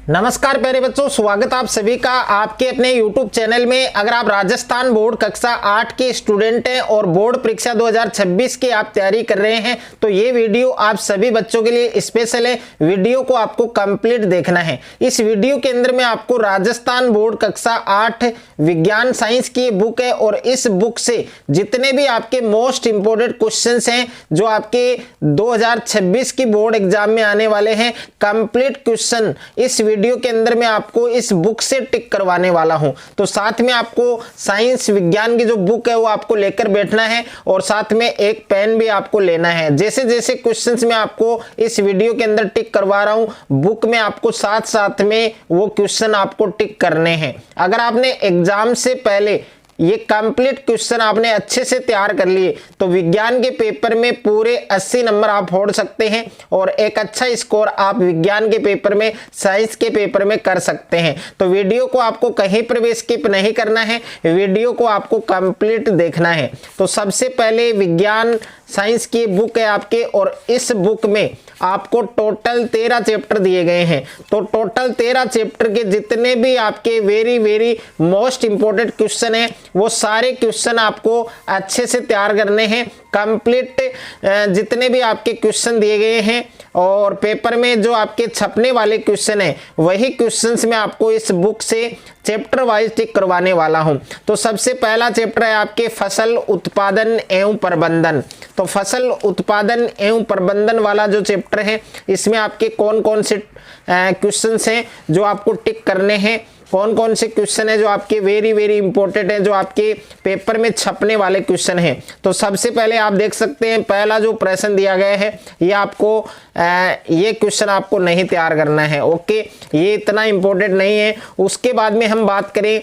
नमस्कार प्यारे बच्चों, स्वागत आप सभी का आपके अपने YouTube चैनल में। अगर आप राजस्थान बोर्ड कक्षा 8 के स्टूडेंट हैं और बोर्ड परीक्षा 2026 की आप तैयारी कर रहे हैं तो ये वीडियो आप सभी बच्चों के लिए स्पेशल है। वीडियो को आपको कंप्लीट देखना है। इस वीडियो के अंदर में आपको राजस्थान बोर्ड कक्षा 8 विज्ञान साइंस की बुक है और इस बुक से जितने भी आपके मोस्ट इंपोर्टेंट क्वेश्चंस हैं जो आपके 2026 की बोर्ड एग्जाम में आने वाले हैं, कंप्लीट क्वेश्चन इस वीडियो के अंदर मैं आपको इस बुक से टिक करवाने वाला हूं। तो साथ में आपको साइंस विज्ञान की जो बुक है वो आपको लेकर बैठना है और साथ में एक पेन भी आपको लेना है। जैसे जैसे क्वेश्चंस मैं आपको इस वीडियो के अंदर टिक करवा रहा हूं, बुक में आपको साथ साथ में वो क्वेश्चन आपको टिक करने हैं। अगर आपने एग्जाम से पहले ये कंप्लीट क्वेश्चन आपने अच्छे से तैयार कर लिए तो विज्ञान के पेपर में पूरे 80 नंबर आप फोड़ सकते हैं और एक अच्छा स्कोर आप विज्ञान के पेपर में, साइंस के पेपर में कर सकते हैं। तो वीडियो को आपको कहीं पर भी स्किप नहीं करना है, वीडियो को आपको कंप्लीट देखना है। तो सबसे पहले विज्ञान साइंस की बुक है आपके और इस बुक में आपको टोटल 13 चैप्टर दिए गए हैं। तो टोटल 13 चैप्टर के जितने भी आपके वेरी मोस्ट इंपोर्टेंट क्वेश्चन हैं वो सारे क्वेश्चन आपको अच्छे से तैयार करने हैं। कंप्लीट जितने भी आपके क्वेश्चन दिए गए हैं और पेपर में जो आपके छपने वाले क्वेश्चन हैं वही क्वेश्चंस मैं आपको इस बुक से चैप्टर वाइज टिक करवाने वाला हूं। तो सबसे पहला चैप्टर है आपके फसल उत्पादन एवं प्रबंधन। तो फसल उत्पादन एवं प्रबंधन वाला जो चैप्टर है इसमें आपके कौन कौन से क्वेश्चंस हैं जो आपको टिक करने हैं, कौन कौन से क्वेश्चन है जो आपके वेरी इंपॉर्टेंट है, जो आपके पेपर में छपने वाले क्वेश्चन हैं। तो सबसे पहले आप देख सकते हैं पहला जो प्रश्न दिया गया है ये आपको ये क्वेश्चन आपको नहीं तैयार करना है। ओके, ये इतना इंपॉर्टेंट नहीं है। उसके बाद में हम बात करें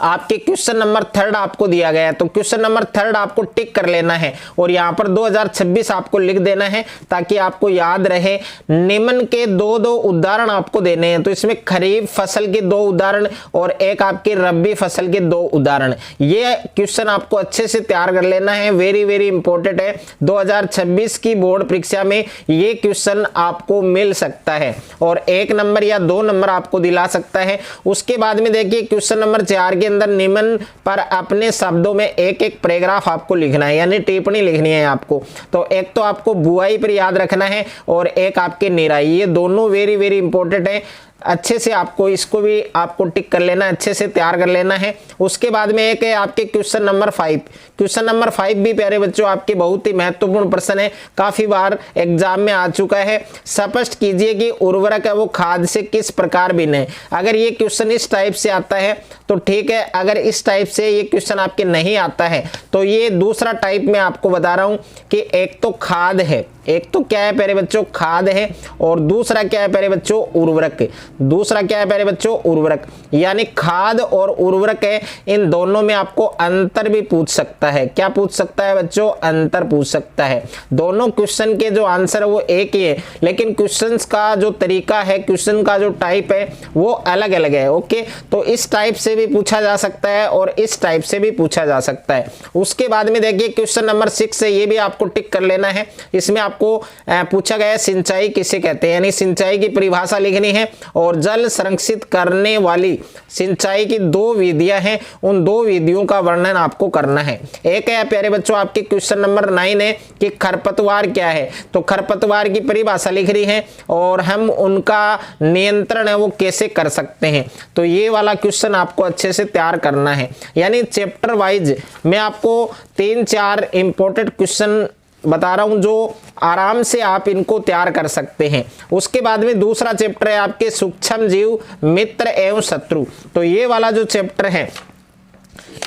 आपके क्वेश्चन नंबर 3 आपको दिया गया है तो क्वेश्चन नंबर 3 आपको टिक कर लेना है और यहाँ पर 2026 आपको लिख देना है ताकि आपको याद रहे। निम्न के दो उदाहरण आपको देने हैं। तो इसमें खरीफ फसल के 2 उदाहरण और एक आपके रबी फसल के 2 उदाहरण। ये क्वेश्चन आपको अच्छे से तैयार कर लेना है, वेरी इंपॉर्टेंट है। 2026 की बोर्ड परीक्षा में ये क्वेश्चन आपको मिल सकता है और 1 नंबर या 2 नंबर आपको दिला सकता है। उसके बाद में देखिए क्वेश्चन नंबर 4 के अंदर निम्न पर अपने शब्दों में एक पैराग्राफ आपको लिखना है, यानी टिप्पणी लिखनी है आपको। तो एक तो आपको बुआई पर याद रखना है और एक आपके निराई। ये दोनों वेरी इंपॉर्टेंट है। अच्छे से आपको इसको भी आपको टिक कर लेना है, अच्छे से तैयार कर लेना है। उसके बाद में एक है आपके क्वेश्चन नंबर 5। क्वेश्चन नंबर 5 भी प्यारे बच्चों आपके बहुत ही महत्वपूर्ण प्रश्न है, काफी बार एग्जाम में आ चुका है। स्पष्ट कीजिए कि उर्वरक है वो खाद से किस प्रकार भिन्न है। अगर ये क्वेश्चन इस टाइप से आता है तो ठीक है, अगर इस टाइप से ये क्वेश्चन आपके नहीं आता है तो ये दूसरा टाइप में आपको बता रहा हूं कि एक तो खाद है, एक तो क्या है प्यारे बच्चों खाद है और दूसरा क्या है प्यारे बच्चों उर्वरक। दूसरा क्या है प्यारे बच्चों उर्वरक, यानी खाद और उर्वरक है। इन दोनों में आपको अंतर भी पूछ सकता है। क्या पूछ सकता है बच्चों? अंतर पूछ सकता है। दोनों क्वेश्चन के जो आंसर है वो एक ही है लेकिन क्वेश्चंस का जो तरीका है, क्वेश्चन का जो टाइप है वो अलग अलग है। ओके, तो इस टाइप से भी पूछा जा सकता है और इस टाइप से भी पूछा जा सकता है। उसके बाद में देखिए क्वेश्चन नंबर 6 है, ये भी आपको टिक कर लेना है। इसमें आपको पूछा गया सिंचाई किसे कहते हैं, यानी सिंचाई की परिभाषा लिखनी है और जल संरक्षित करने वाली सिंचाई की 2 विधियां हैं, उन 2 विधियों का वर्णन आपको करना है। एक है प्यारे बच्चों आपके क्वेश्चन नंबर 9 है कि खरपतवार क्या है। तो खरपतवार की परिभाषा लिख रही है और हम उनका नियंत्रण है वो कैसे कर सकते हैं। तो ये वाला क्वेश्चन आपको अच्छे से तैयार करना है, यानी चैप्टर वाइज मैं आपको 3-4 इंपॉर्टेंट क्वेश्चन बता रहा हूं जो आराम से आप इनको तैयार कर सकते हैं। उसके बाद में दूसरा चैप्टर है आपके सूक्ष्म जीव मित्र एवं शत्रु। तो ये वाला जो चैप्टर है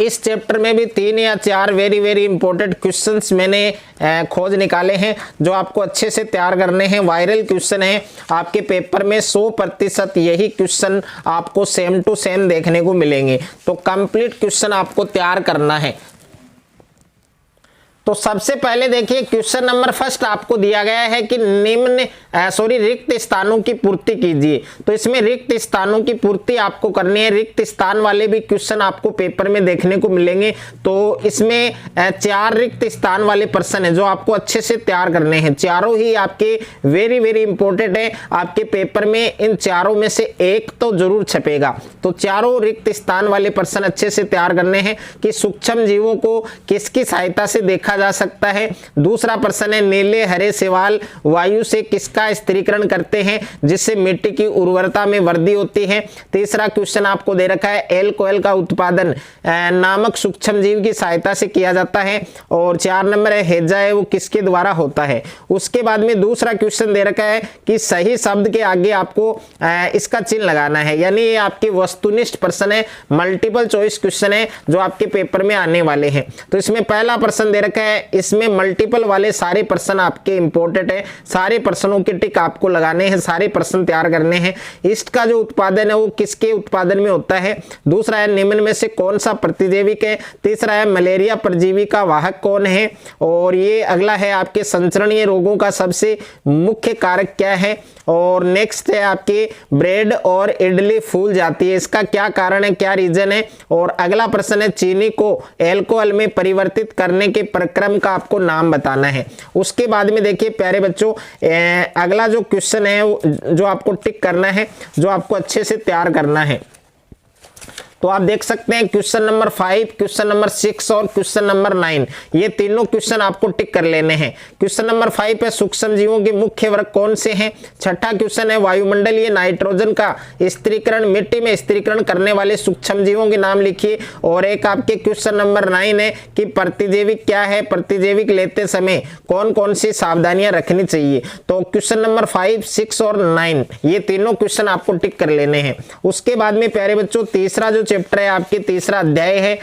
इस चैप्टर में भी 3 या 4 वेरी इंपॉर्टेंट क्वेश्चंस मैंने खोज निकाले हैं जो आपको अच्छे से तैयार करने हैं। वायरल क्वेश्चन है आपके पेपर में, 100% यही क्वेश्चन आपको सेम टू सेम देखने को मिलेंगे। तो कंप्लीट क्वेश्चन आपको तैयार करना है। तो सबसे पहले देखिए क्वेश्चन नंबर फर्स्ट आपको दिया गया है कि निम्न रिक्त स्थानों की पूर्ति कीजिए। तो इसमें रिक्त स्थानों की पूर्ति आपको करनी है। रिक्त स्थान वाले भी क्वेश्चन आपको पेपर में देखने को मिलेंगे। तो इसमें 4 रिक्त स्थान वाले प्रश्न है जो आपको अच्छे से तैयार करने हैं। चारों ही आपके वेरी वेरी इंपॉर्टेंट है। आपके पेपर में इन चारों में से एक तो जरूर छपेगा। तो चारों रिक्त स्थान वाले प्रश्न अच्छे से तैयार करने हैं कि सूक्ष्म जीवों को किसकी सहायता से देखा जा सकता है। दूसरा प्रश्न है नीले हरे शैवाल वायु से किसका स्थिरीकरण करते हैं जिससे मिट्टी की उर्वरता में वृद्धि होती है। तीसरा क्वेश्चन आपको दे रखा है एल्कोहल का उत्पादन नामक सूक्ष्म जीव की सहायता से किया जाता है। और 4 नंबर है हैजा है वो किसके द्वारा होता है। उसके बाद में दूसरा क्वेश्चन दे रखा है कि सही शब्द के आगे आपको इसका चिन्ह लगाना है, यानी ये आपके वस्तुनिष्ठ प्रश्न है, मल्टीपल चॉइस क्वेश्चन है जो आपके पेपर में आने वाले हैं। तो इसमें पहला प्रश्न दे रखा है, इसमें मल्टीपल वाले सारे प्रश्न आपके इंपॉर्टेंट है। सारे प्रश्नों के टिक आपको लगाने हैं, सारे प्रश्न तैयार करने हैं। ईस्ट का जो उत्पादन है वो किसके उत्पादन में होता है। दूसरा है निम्न में से कौन सा प्रतिजैविक है। तीसरा है मलेरिया परजीवी का वाहक कौन है। और ये अगला है आपके संचरणीय रोगों का सबसे मुख्य कारक क्या है। और नेक्स्ट है आपके ब्रेड और इडली फूल जाती है, इसका क्या कारण है, क्या रीजन है। और अगला प्रश्न है चीनी को एल्कोहल में परिवर्तित करने के प्रक्रम का आपको नाम बताना है। उसके बाद में देखिए प्यारे बच्चों अगला जो क्वेश्चन है जो आपको टिक करना है, जो आपको अच्छे से तैयार करना है। तो आप देख सकते हैं क्वेश्चन नंबर 5, क्वेश्चन नंबर 6 और क्वेश्चन नंबर 9, ये तीनों क्वेश्चन आपको टिक कर लेने हैं। क्वेश्चन नंबर 5 है सूक्ष्म जीवों के मुख्य वर्ग कौन से हैं। छठा क्वेश्चन है वायुमंडलीय नाइट्रोजन का स्थिरीकरण, मिट्टी में स्थिरीकरण करने वाले सूक्ष्म जीवों के नाम लिखिए। और एक आपके क्वेश्चन नंबर 9 है कि प्रतिजैविक क्या है, प्रतिजैविक लेते समय कौन कौन सी सावधानियां रखनी चाहिए। तो क्वेश्चन नंबर 5, 6 और 9 ये तीनों क्वेश्चन आपको टिक कर लेने हैं। उसके बाद में प्यारे बच्चों तीसरा जो चैप्टर है आपके तीसरा अध्याय है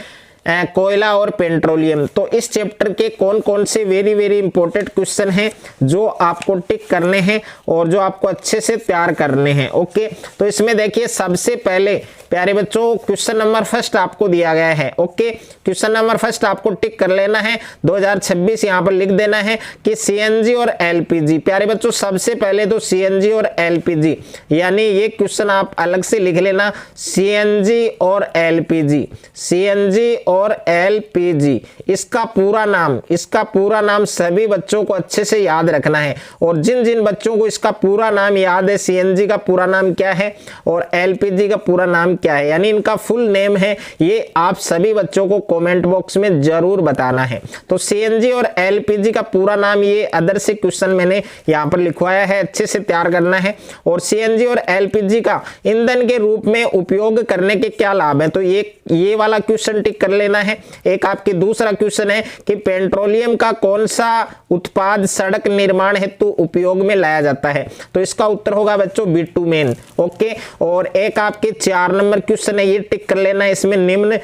कोयला और पेट्रोलियम। तो इस चैप्टर के कौन कौन से वेरी वेरी इंपॉर्टेंट क्वेश्चन हैं जो आपको टिक करने हैं और जो आपको अच्छे से तैयार करने हैं। ओके, तो इसमें देखिए सबसे पहले प्यारे बच्चों क्वेश्चन नंबर फर्स्ट आपको दिया गया है। ओके, क्वेश्चन नंबर फर्स्ट आपको टिक कर लेना है 2026, यहां पर लिख देना है कि सीएनजी और एलपीजी। प्यारे बच्चों सबसे पहले तो सीएनजी और एलपीजी, यानी ये क्वेश्चन आप अलग से लिख लेना, सीएनजी और एलपीजी, सीएनजी और एलपीजी इसका पूरा नाम सभी बच्चों को अच्छे से याद रखना है। और जिन जिन बच्चों को इसका पूरा नाम याद है, सीएनजी का पूरा नाम क्या है और एलपीजी का पूरा नाम क्या है, यानी इनका फुल नेम है, ये आप सभी बच्चों को कमेंट बॉक्स में जरूर बताना है। तो सीएनजी और एलपीजी का पूरा नाम ये अदर से क्वेश्चन मैंने यहां पर लिखवाया है, अच्छे से तैयार करना है। और सीएनजी और एलपीजी का ईंधन के रूप में उपयोग करने के क्या लाभ है, तो ये वाला क्वेश्चन टिक कर लेना है। एक आपके दूसरा क्वेश्चन है कि पेट्रोलियम का कौन सा उत्पाद सड़क निर्माण हेतु उपयोग में लाया जाता है, तो इसका उत्तर होगा बच्चों बिटुमेन। ओके, और एक आपके 4 नंबर क्वेश्चन है, ये टिक कर लेना है। इसमें निम्न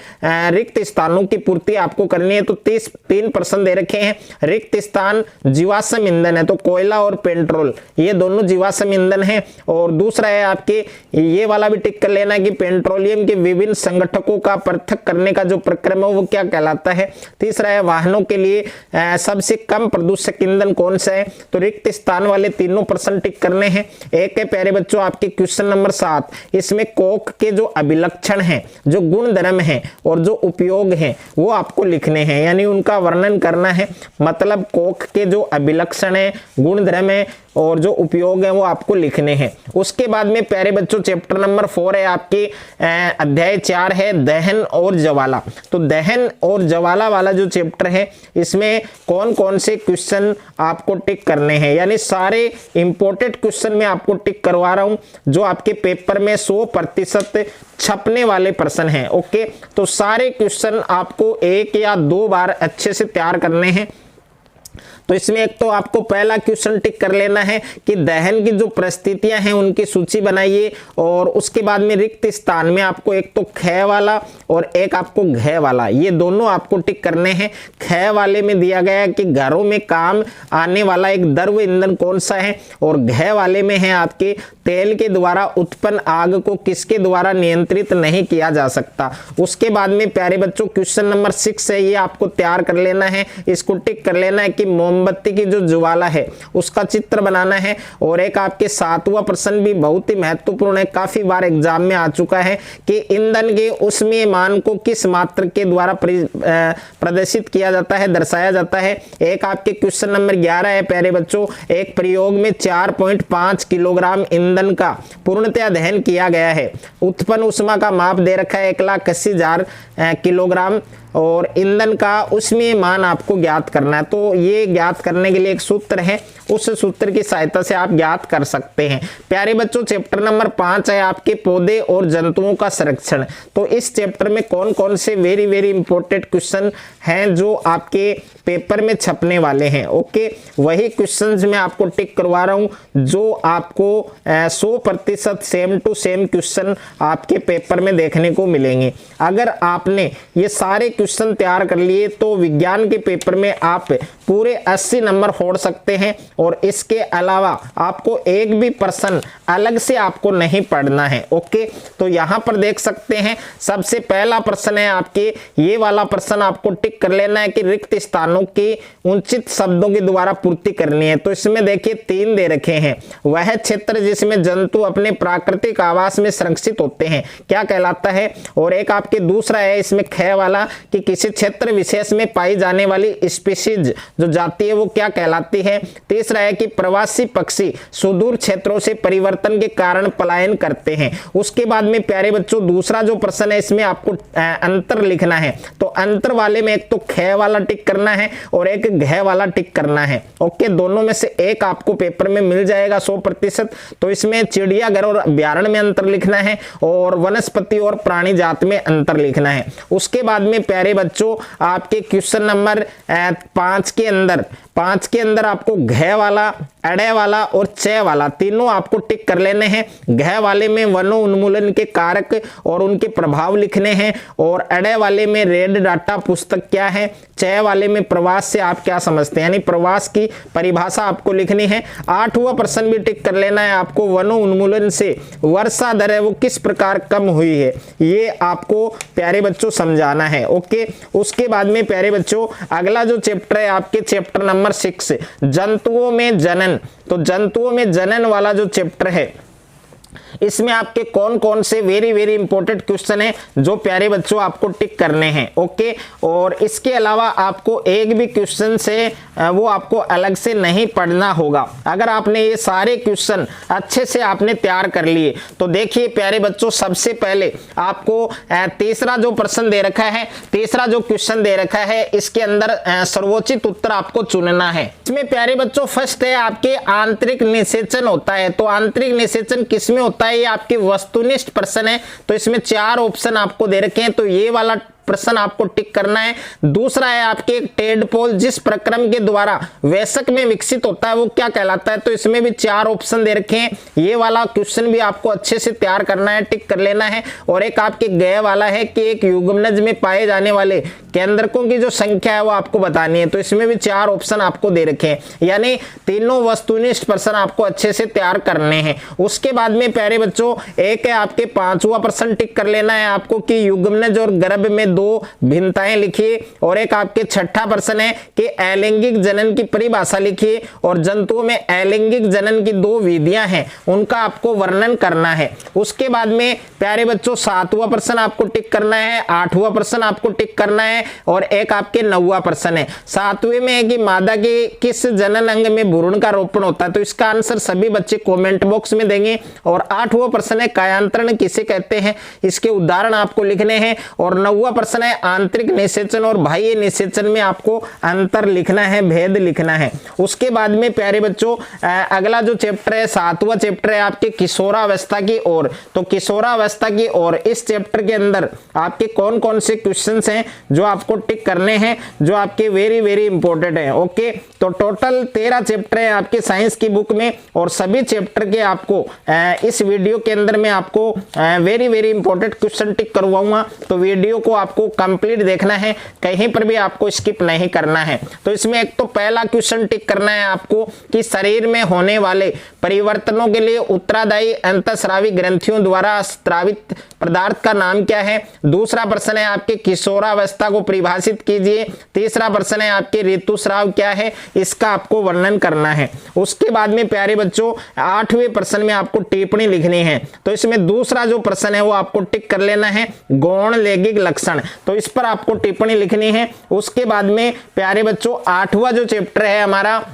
रिक्त स्थानों की पूर्ति आपको करनी है। तो 3 प्रश्न दे रखे हैं। रिक्त स्थान जीवाश्म ईंधन है, तो कोयला और पेट्रोल ये दोनों जीवाश्म ईंधन है। और दूसरा है आपके ये वाला भी टिक कर लेना है कि पेट्रोलियम के विभिन्न संगठकों का पृथक करने का जो प्रक्रम है वो क्या कहलाता है। तीसरा है वाहनों के लिए सबसे कम प्रदूषक ईंधन कौन सा है। तो रिक्त स्थान वाले तीनों प्रश्न टिक करने हैं। एक है प्यारे बच्चों आपके क्वेश्चन नंबर 7, इसमें कोक के जो अभिलक्षण हैं, जो गुण धर्म हैं और जो उपयोग हैं वो आपको लिखने हैं, यानी उनका वर्णन करना है। मतलब कोक के जो अभिलक्षण है, गुण धर्म है और जो उपयोग है वो आपको लिखने हैं। उसके बाद में प्यारे बच्चों चैप्टर नंबर 4 है आपके अध्याय 4 है दहन और ज्वाला। तो दहन और ज्वाला वाला जो चैप्टर है इसमें कौन कौन से क्वेश्चन आपको टिक करने हैं, यानी सारे इंपॉर्टेंट क्वेश्चन मैं आपको टिक करवा रहा हूं जो आपके पेपर में 100% छपने वाले प्रश्न हैं। ओके, तो सारे क्वेश्चन आपको 1 या 2 बार अच्छे से तैयार करने हैं। तो इसमें एक तो आपको पहला क्वेश्चन टिक कर लेना है कि दहन की जो परिस्थितियां हैं उनकी सूची बनाइए, और उसके बाद में रिक्त स्थान में आपको एक तो ख वाला और एक आपको घ वाला, ये दोनों आपको टिक करने हैं। ख वाले में दिया गया है कि घरों में काम आने वाला एक द्रव ईंधन कौन सा है, और घ वाले में है आपके तेल के द्वारा उत्पन्न आग को किसके द्वारा नियंत्रित नहीं किया जा सकता। उसके बाद में प्यारे बच्चों क्वेश्चन नंबर 6 है, ये आपको तैयार कर लेना है, इसको टिक कर लेना है कि मोमबत्ती की जो ज्वाला है उसका चित्र बनाना है। और एक आपके 7वां प्रश्न भी बहुत ही महत्वपूर्ण है, काफी बार एग्जाम में आ चुका है कि ईंधन के ऊष्मीय मान को किस मात्रक के द्वारा प्रदर्शित किया जाता है, दर्शाया जाता है। एक आपके क्वेश्चन नंबर 11 है प्यारे बच्चों, एक प्रयोग में 4.5 किलोग्राम ईंधन का पूर्णतया दहन किया गया है, उत्पन्न उष्मा का माप दे रखा है 1,80,000 किलोग्राम, और ईंधन का ऊष्मीय मान आपको ज्ञात करना है। तो ये ज्ञात करने के लिए एक सूत्र है, उस सूत्र की सहायता से आप ज्ञात कर सकते हैं। प्यारे बच्चों चैप्टर नंबर 5 है आपके पौधे और जंतुओं का संरक्षण। तो इस चैप्टर में कौन कौन से वेरी इंपॉर्टेंट क्वेश्चन हैं जो आपके पेपर में छपने वाले हैं, ओके, वही क्वेश्चंस मैं आपको टिक करवा रहा हूं जो आपको 100% सेम टू सेम क्वेश्चन आपके पेपर में देखने को मिलेंगे। अगर आपने ये सारे क्वेश्चन तैयार कर लिए तो विज्ञान के पेपर में आप पूरे 80 नंबर फोड़ सकते हैं, और इसके अलावा आपको एक भी प्रश्न अलग से आपको नहीं पढ़ना है, ओके। तो यहां पर देख सकते हैं सबसे पहला प्रश्न है आपके, ये वाला प्रश्न आपको टिक कर लेना है कि रिक्त स्थानों की उचित शब्दों के द्वारा पूर्ति करनी है। तो इसमें देखिए 3 दे रखे हैं, वह क्षेत्र जिसमें जंतु अपने प्राकृतिक आवास में संरक्षित होते हैं क्या कहलाता है। और एक आपके दूसरा है इसमें ख वाला कि किसी क्षेत्र विशेष में पाई जाने वाली स्पीशीज जो जाति है वो क्या कहलाती है। तीसरा है कि प्रवासी पक्षी सुदूर क्षेत्रों से परिवर्तन के कारण पलायन करते हैं। उसके बाद में प्यारे बच्चों दूसरा जो प्रश्न है इसमें आपको अंतर लिखना है, तो अंतर वाले में एक तो ख वाला टिक करना है और एक घ वाला टिक करना है, ओके। दोनों में से एक आपको पेपर में मिल जाएगा 100%। तो इसमें चिड़ियाघर और अभ्यारण्य में अंतर लिखना है और वनस्पति और प्राणी जात में अंतर लिखना है। उसके बाद में प्यारे बच्चों आपके क्वेश्चन नंबर 5 के अंदर आपको घ वाला, अड़े वाला और च वाला तीनों आपको टिक कर लेने हैं। घ वाले में वनो उन्मूलन के कारक और उनके प्रभाव लिखने हैं, और अड़े वाले में रेड डाटा पुस्तक क्या है, च वाले में प्रवास से आप क्या समझते हैं, यानी प्रवास की परिभाषा आपको लिखनी है। 8वां प्रश्न भी टिक कर लेना है आपको, वनो उन्मूलन से वर्षा दर है वो किस प्रकार कम हुई है, ये आपको प्यारे बच्चों समझाना है, ओके। उसके बाद में प्यारे बच्चों अगला जो चैप्टर है आपके चैप्टर नंबर 6 जंतुओं में जनन। तो जंतुओं में जनन वाला जो चैप्टर है इसमें आपके कौन कौन से वेरी इंपॉर्टेंट क्वेश्चन है जो प्यारे बच्चों आपको टिक करने हैं, ओके। और इसके अलावा आपको एक भी क्वेश्चन से वो आपको अलग से नहीं पढ़ना होगा। अगर आपने ये सारे क्वेश्चन अच्छे से आपने तैयार कर लिए तो देखिए प्यारे बच्चों सबसे पहले आपको तीसरा जो प्रश्न दे रखा है, तीसरा जो क्वेश्चन दे रखा है इसके अंदर सर्वोचित उत्तर आपको चुनना है। इसमें प्यारे बच्चों फर्स्ट है आपके आंतरिक निषेचन होता है। तो आंतरिक निषेचन किसमें होता है, ये आपके वस्तुनिष्ठ प्रश्न है। तो इसमें 4 ऑप्शन आपको दे रखे हैं, तो ये वाला प्रश्न आपको टिक करना है। दूसरा है आपके टेडपोल जिस प्रक्रम के द्वारा वयस्क में विकसित होता है वो क्या कहलाता है। तो इसमें भी 4 ऑप्शन दे रखे हैं, ये वाला क्वेश्चन भी आपको अच्छे से तैयार करना है, टिक कर लेना है। और एक आपके गए वाला है कि एक युग्मनज में पाए जाने वाले केंद्रकों की जो संख्या है वो आपको बतानी है। तो इसमें भी 4 ऑप्शन आपको दे रखे हैं, यानी तीनों वस्तुनिष्ठ प्रश्न आपको अच्छे से तैयार करने हैं। उसके बाद में प्यारे बच्चों एक है आपके 5वां प्रश्न टिक कर लेना है आपको कि युग्मनज और गर्भ में 2 भिन्नताएं लिखिए। और एक आपके 6ठा प्रश्न है कि अलैंगिक जनन की परिभाषा लिखिए, और जंतुओं में अलैंगिक जनन की 2 विधियां हैं उनका आपको वर्णन करना है। उसके बाद में प्यारे बच्चों 7वां प्रश्न आपको टिक करना है, 8वां प्रश्न आपको टिक करना है, और एक आपके 9वां प्रश्न है। 7वें में है कि मादा के किस जनन अंग में भ्रूण का रोपण होता है। तो इसका आंसर सभी बच्चे कमेंट बॉक्स में देंगे। और 8वां प्रश्न है कायांतरण किसे कहते हैं, इसके उदाहरण आपको लिखने हैं। और 9वां प्रश्न है आंतरिक निषेचन और बाह्य निषेचन में आपको अंतर लिखना है, भेद लिखना है। उसके बाद में प्यारे बच्चों अगला जो चैप्टर है 7वां चैप्टर है आपके किशोरावस्था की ओर। तो किशोरावस्था की ओर इस चैप्टर के अंदर आपके कौन कौन से क्वेश्चंस हैं जो आपको टिक करने हैं, जो आपके वेरी वेरी इंपॉर्टेंट है। ओके, तो टोटल 13 चैप्टर है आपके साइंस की बुक में और सभी चैप्टर के आपको इस वीडियो के अंदर मैं आपको वेरी वेरी इंपॉर्टेंट क्वेश्चन टिक करवाऊंगा। तो वीडियो को आपको कंप्लीट देखना है, कहीं पर भी आपको स्किप नहीं करना है। तो इसमें एक तो पहला क्वेश्चन टिक करना है आपको कि शरीर में होने वाले परिवर्तनों के लिए उत्तरदायी अंतःस्रावी ग्रंथियों द्वारा स्रावित पदार्थ का नाम क्या है। दूसरा प्रश्न है आपके किशोरावस्था को परिभाषित कीजिए। तीसरा प्रश्न है आपके ऋतुस्राव क्या है, इसका आपको वर्णन करना है। उसके बाद में प्यारे बच्चों 8वें प्रश्न में आपको टिप्पणी लिखनी है। तो इसमें दूसरा जो प्रश्न है वो आपको टिक कर लेना है, गौण लैंगिक लक्षण, तो इस पर आपको टिप्पणी लिखनी है। उसके बाद में प्यारे बच्चों 8वां जो चैप्टर है हमारा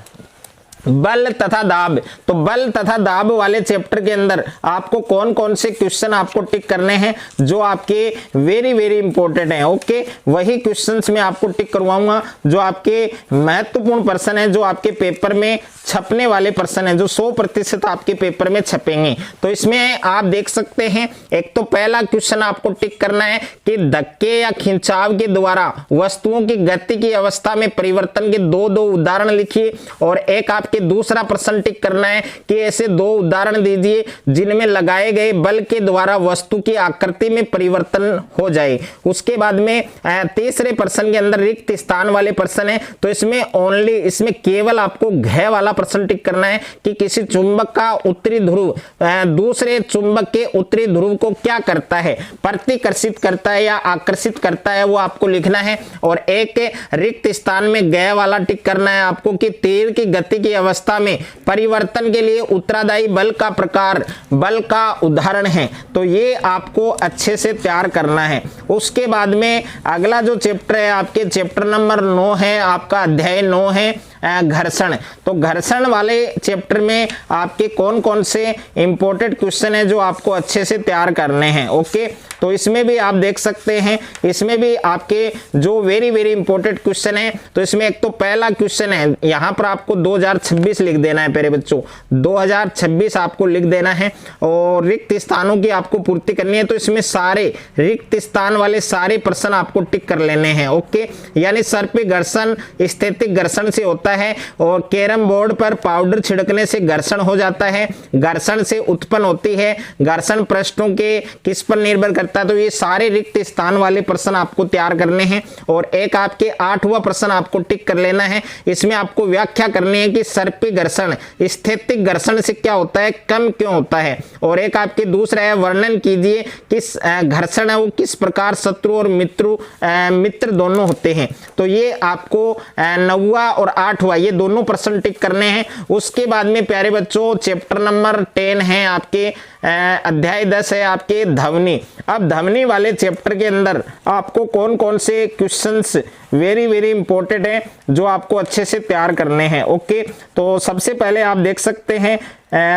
बल तथा दाब, तो बल तथा दाब वाले चैप्टर के अंदर आपको कौन कौन से क्वेश्चन आपको टिक करने हैं जो आपके वेरी वेरी इंपॉर्टेंट हैं। ओके, वही क्वेश्चंस मैं आपको टिक करवाऊंगा जो आपके महत्वपूर्ण प्रश्न है, जो आपके पेपर में छपने वाले प्रश्न है, जो 100% आपके पेपर में छपेंगे। तो इसमें आप देख सकते हैं एक तो पहला क्वेश्चन आपको टिक करना है कि धक्के या खिंचाव के द्वारा वस्तुओं की गति की अवस्था में परिवर्तन के दो उदाहरण लिखिए। और एक आपके दूसरा प्रश्न टिक करना है कि ऐसे 2 उदाहरण दीजिए जिनमें लगाए गए बल के द्वारा वस्तु की आकृति में परिवर्तन हो जाए। उसके बाद में तीसरे प्रश्न के अंदर रिक्त स्थान वाले प्रश्न है, तो इसमें केवल आपको घ वाला प्रश्न टिक करना है कि किसी चुंबक का उत्तरी ध्रुव दूसरे चुंबक के उत्तरी ध्रुव को क्या करता है, प्रतिकर्षित करता है या आकर्षित करता है, वो आपको लिखना है। और एक रिक्त स्थान में ग वाला टिक करना है आपको कि तीर की गति की अवस्था में परिवर्तन के लिए उत्तरदायी बल का प्रकार बल का उदाहरण है। तो ये आपको अच्छे से तैयार करना है। उसके बाद में अगला जो चैप्टर है आपके चैप्टर नंबर 9 है, आपका अध्याय 9 है घर्षण। तो घर्षण वाले चैप्टर में आपके कौन कौन से इंपॉर्टेंट क्वेश्चन है जो आपको अच्छे से तैयार करने हैं। ओके, तो इसमें भी आप देख सकते हैं, इसमें भी आपके जो वेरी वेरी इंपॉर्टेंट क्वेश्चन है। तो इसमें एक तो पहला क्वेश्चन है, यहाँ पर आपको 2026 लिख देना है प्यारे बच्चों, 2026 आपको लिख देना है और रिक्त स्थानों की आपको पूर्ति करनी है। तो इसमें सारे रिक्त स्थान वाले सारे प्रश्न आपको टिक कर लेने हैं। ओके, यानी सर पे घर्षण स्थैतिक घर्षण से होता है और कैरम बोर्ड पर पाउडर छिड़कने से घर्षण हो जाता है, घर्षण से उत्पन्न होती है, घर्षण पृष्ठों के किस पर निर्भर करता है। तो ये सारे रिक्त स्थान वाले प्रश्न आपको तैयार करने हैं। और एक आपके 8वां प्रश्न आपको टिक कर लेना है, इसमें आपको व्याख्या करनी है कि सर्पी घर्षण स्थैतिक घर्षण से क्या होता है, कम क्यों होता है। और एक आपके दूसरा है वर्णन कीजिए किस घर्षण है वो किस प्रकार शत्रु और मित्र दोनों होते हैं। तो ये आपको 9वां और 8वां ये दोनों प्रश्न टिक करने हैं। उसके बाद में प्यारे बच्चों चैप्टर नंबर 10 है आपके अध्याय 10 है आपके ध्वनि। अब ध्वनि वाले चैप्टर के अंदर आपको कौन कौन से क्वेश्चंस वेरी वेरी इंपॉर्टेंट है जो आपको अच्छे से तैयार करने हैं। ओके, तो सबसे पहले आप देख सकते हैं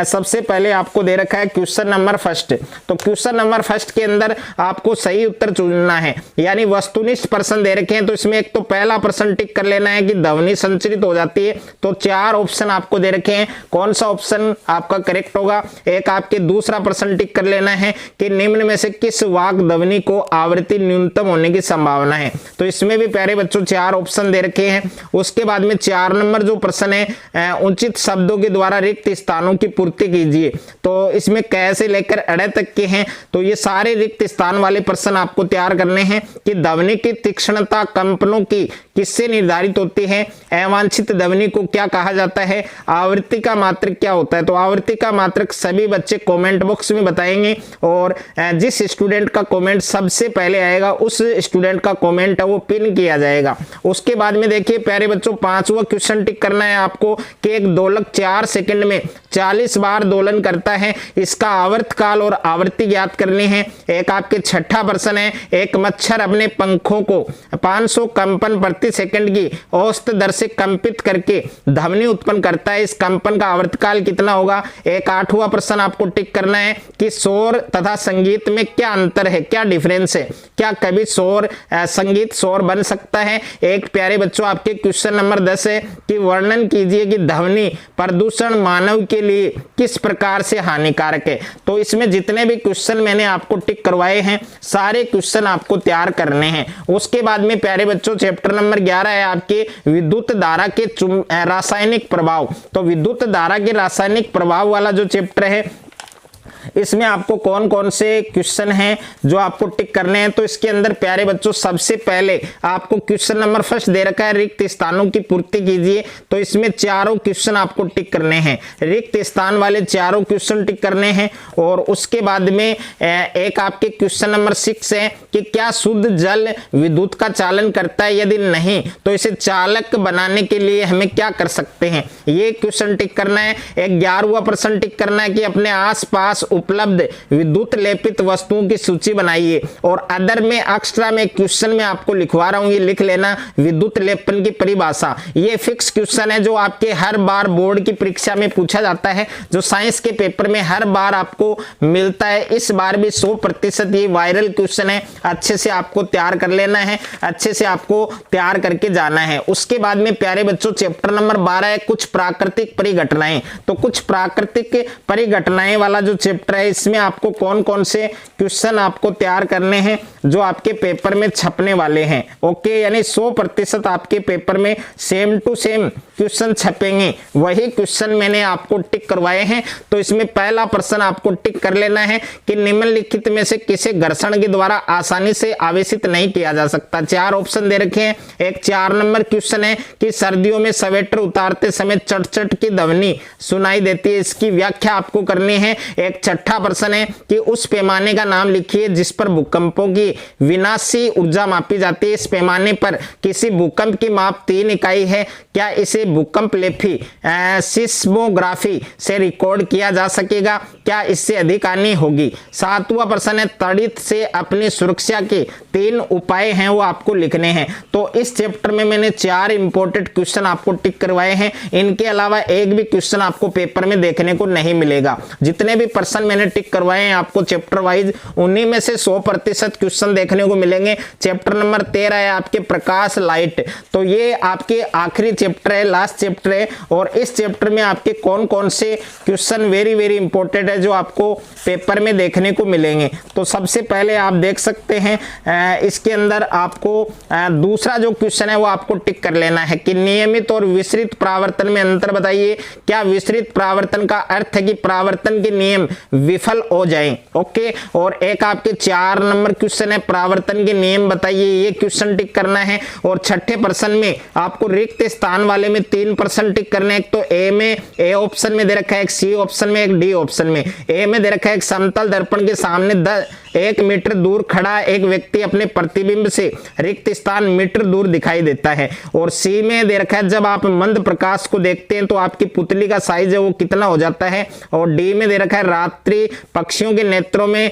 सबसे पहले आपको दे रखा है क्वेश्चन नंबर 1। तो क्वेश्चन नंबर 1 के अंदर आपको सही उत्तर चुनना है, यानी वस्तुनिष्ठ प्रश्न दे रखे हैं। तो इसमें एक तो पहला प्रश्न टिक कर लेना है कि ध्वनि संचरित हो जाती है। तो 4 ऑप्शन आपको दे रखे हैं, कौन सा ऑप्शन आपका करेक्ट होगा। एक आपके दूसरा प्रश्न टिक कर लेना है कि निम्न में से किस वाक ध्वनि को आवृत्ति न्यूनतम होने की संभावना है। तो इसमें भी प्यारे बच्चों 4 ऑप्शन दे रखे हैं। उसके बाद में 4 नंबर जो प्रश्न है उचित शब्दों के द्वारा रिक्त स्थानों की पूर्ति कीजिए। तो इसमें क से लेकर अड़ तक के हैं। तो ये सारे रिक्त स्थान वाले प्रश्न आपको तैयार करने हैं कि ध्वनि की तीक्ष्णता कंपनों की किससे निर्धारित होती है, अवांछित ध्वनि को क्या कहा जाता है, आवृत्ति का मात्रक क्या होता है। तो आवृत्ति का मात्रक सभी बच्चे कमेंट बॉक्स में बताएंगे और जिस स्टूडेंट का कमेंट सबसे पहले आएगा उस स्टूडेंट का कमेंट है वो पिन किया जाएगा। उसके बाद में देखिए प्यारे बच्चों 5वां क्वेश्चन टिक करना है आपको कि एक दोलक 4 सेकंड में 40 40 बार दोलन करता है, इसका आवर्तकाल और आवृत्ति ज्ञात करनी है। एक आपके छठा प्रश्न है, एक मच्छर अपने पंखों को 500 कंपन प्रति सेकंड की औसत दर से कंपित करके ध्वनि उत्पन्न करता है, इस कंपन का आवर्तकाल कितना होगा। एक आठवां प्रश्न आपको टिक करना है कि शोर तथा संगीत में क्या अंतर है, क्या डिफरेंस है, क्या कभी शोर संगीत शोर बन सकता है। एक प्यारे बच्चों आपके क्वेश्चन नंबर 10 है कि वर्णन कीजिए कि ध्वनि प्रदूषण मानव के लिए किस प्रकार से हानिकारक है। तो इसमें जितने भी क्वेश्चन मैंने आपको टिक करवाए हैं सारे क्वेश्चन आपको तैयार करने हैं। उसके बाद में प्यारे बच्चों चैप्टर नंबर 11 है आपके विद्युत धारा के रासायनिक प्रभाव। तो विद्युत धारा के रासायनिक प्रभाव वाला जो चैप्टर है इसमें आपको कौन कौन से क्वेश्चन हैं जो आपको टिक करने हैं। तो इसके अंदर प्यारे बच्चों सबसे पहले आपको क्वेश्चन नंबर फर्स्ट दे रखा है, रिक्त स्थानों की पूर्ति कीजिए। तो इसमें चारों क्वेश्चन आपको टिक करने हैं, रिक्त स्थान वाले चारों क्वेश्चन टिक करने हैं। और उसके बाद में एक आपके क्वेश्चन नंबर 6 है कि क्या शुद्ध जल विद्युत का चालन करता है, यदि नहीं तो इसे चालक बनाने के लिए हमें क्या कर सकते हैं, ये क्वेश्चन टिक करना है। 11वां प्रश्न टिक करना है कि अपने आसपास उपलब्ध विद्युत लेपित वस्तुओं की सूची बनाइए। और अदर में एक्स्ट्रा में क्वेश्चन में आपको लिखवा रहा हूं, ये लिख लेना विद्युत लेपन की परिभाषा। ये फिक्स क्वेश्चन है जो आपके हर बार बोर्ड की परीक्षा में पूछा जाता है, जो साइंस के पेपर में हर बार आपको मिलता है। इस बार भी 100% ये वायरल क्वेश्चन है, अच्छे से आपको तैयार कर लेना है, अच्छे से आपको तैयार करके जाना है। उसके बाद में प्यारे बच्चों चैप्टर नंबर 12 है कुछ प्राकृतिक परिघटनाएं। तो कुछ प्राकृतिक परिघटनाएं वाला जो चैप्टर है इसमें आपको कौन कौन से क्वेश्चन आपको तैयार करने हैं जो आपके पेपर में छपने वाले हैं। ओके, यानी 100% आपके पेपर में सेम टू सेम क्वेश्चन छपेंगे, वही क्वेश्चन मैंने आपको टिक करवाए हैं। तो इसमें पहला प्रश्न आपको टिक कर लेना है कि निम्नलिखित में से किसे घर्षण के द्वारा आसानी से आवेशित नहीं किया जा सकता। 4 ऑप्शन दे रखे हैं। एक 4 नंबर क्वेश्चन है कि सर्दियों में स्वेटर उतारते समय चट चट की ध्वनि सुनाई देती है, इसकी व्याख्या आपको करनी है। एक छठा प्रश्न है कि उस पैमाने का नाम लिखिए जिस पर भूकंपों की विनाशी ऊर्जा मापी जाती है। इस पैमाने पर किसी भूकंप की माप 3 इकाई है, क्या इसे भूकंप लेफी सिस्मोग्राफी से रिकॉर्ड किया जा सकेगा, क्या इससे अधिक हानि होगी। 7वां प्रश्न है तड़ित से अपनी सुरक्षा के 3 उपाय हैं वो आपको लिखने हैं। तो इस चैप्टर में मैंने 4 इंपॉर्टेंट क्वेश्चन आपको टिक करवाए हैं, इनके अलावा एक भी क्वेश्चन आपको पेपर में देखने को नहीं मिलेगा। जितने भी प्रश्न मैंने टिक करवाए हैं आपको चैप्टर वाइज उन्हीं में से 100% क्वेश्चन देखने को मिलेंगे। चैप्टर नंबर 13 है आपके प्रकाश लाइट। तो ये आपके आखिरी चैप्टर है, लास्ट चैप्टर है। और इस चैप्टर में आपके कौन कौन से क्वेश्चन वेरी वेरी इंपॉर्टेंट है जो आपको पेपर में देखने को मिलेंगे। तो सबसे पहले आप देख सकते हैं इसके अंदर आपको दूसरा जो क्वेश्चन है वो आपको टिक कर लेना है कि नियमित और विस्तृत परावर्तन में अंतर बताइए। क्या विस्तृत परावर्तन का अर्थ है कि परावर्तन के नियम विफल हो जाएं। ओके, और एक आपके 4 नंबर क्वेश्चन है परावर्तन के नियम बताइए, ये क्वेश्चन टिक करना है। और छठे प्रश्न में आपको रिक्त स्थान वाले में 3% टिक करने। एक तो ए में ए ऑप्शन में दे रखा है, एक सी ऑप्शन में, एक डी ऑप्शन में। ए में दे रखा है एक समतल दर्पण के सामने 1 मीटर दूर खड़ा एक व्यक्ति अपने प्रतिबिंब से रिक्त स्थान मीटर दूर दिखाई देता है। और सी में दे रखा है जब आप मंद प्रकाश को देखते हैं तो आपकी पुतली का साइज है वो कितना हो जाता है। और डी में दे रखा है रात्रि पक्षियों के नेत्रों में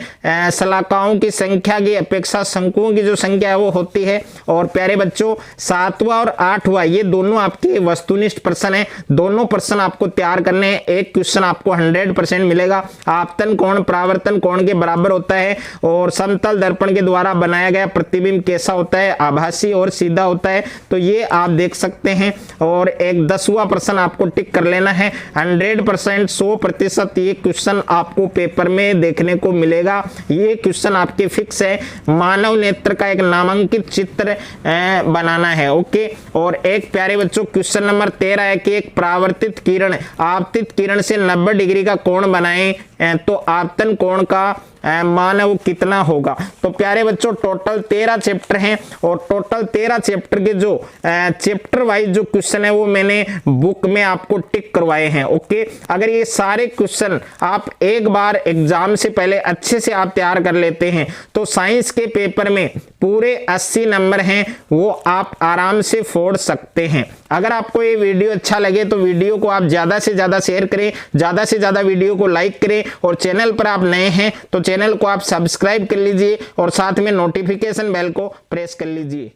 शलाकाओं की संख्या की अपेक्षा शंकुओं की जो संख्या है वो होती है। और प्यारे बच्चों 7वां और 8वां ये दोनों आपके वस्तुनिष्ठ प्रश्न है, दोनों प्रश्न आपको तैयार करने हैं। एक क्वेश्चन आपको 100% मिलेगा। आपतन कोण परावर्तन कोण के बराबर होता है और समतल दर्पण के द्वारा बनाया गया प्रतिबिंब कैसा होता है, आभासी और सीधा होता है। तो ये आप देख सकते हैं। और एक 10वां प्रश्न आपको टिक कर लेना है। 100% 100% ये क्वेश्चन आपको पेपर में देखने को मिलेगा। ये क्वेश्चन आपके फिक्स है। मानव नेत्र का एक नामांकित चित्र बनाना है। ओके, और एक प्यारे बच्चों क्वेश्चन नंबर 13 है कि एक परावर्तित किरण आपतित किरण से 90 डिग्री का कोण बनाएं तो आपतन कोण का मान वो कितना होगा। तो प्यारे बच्चों टोटल 13 चैप्टर हैं और टोटल 13 चैप्टर के जो चैप्टर वाइज जो क्वेश्चन है वो मैंने बुक में आपको टिक करवाए हैं। ओके, अगर ये सारे क्वेश्चन आप एक बार एग्जाम से पहले अच्छे से आप तैयार कर लेते हैं तो साइंस के पेपर में पूरे 80 नंबर हैं वो आप आराम से फोड़ सकते हैं। अगर आपको ये वीडियो अच्छा लगे तो वीडियो को आप ज़्यादा से ज़्यादा शेयर करें, ज़्यादा से ज़्यादा वीडियो को लाइक करें, और चैनल पर आप नए हैं तो चैनल को आप सब्सक्राइब कर लीजिए और साथ में नोटिफिकेशन बेल को प्रेस कर लीजिए।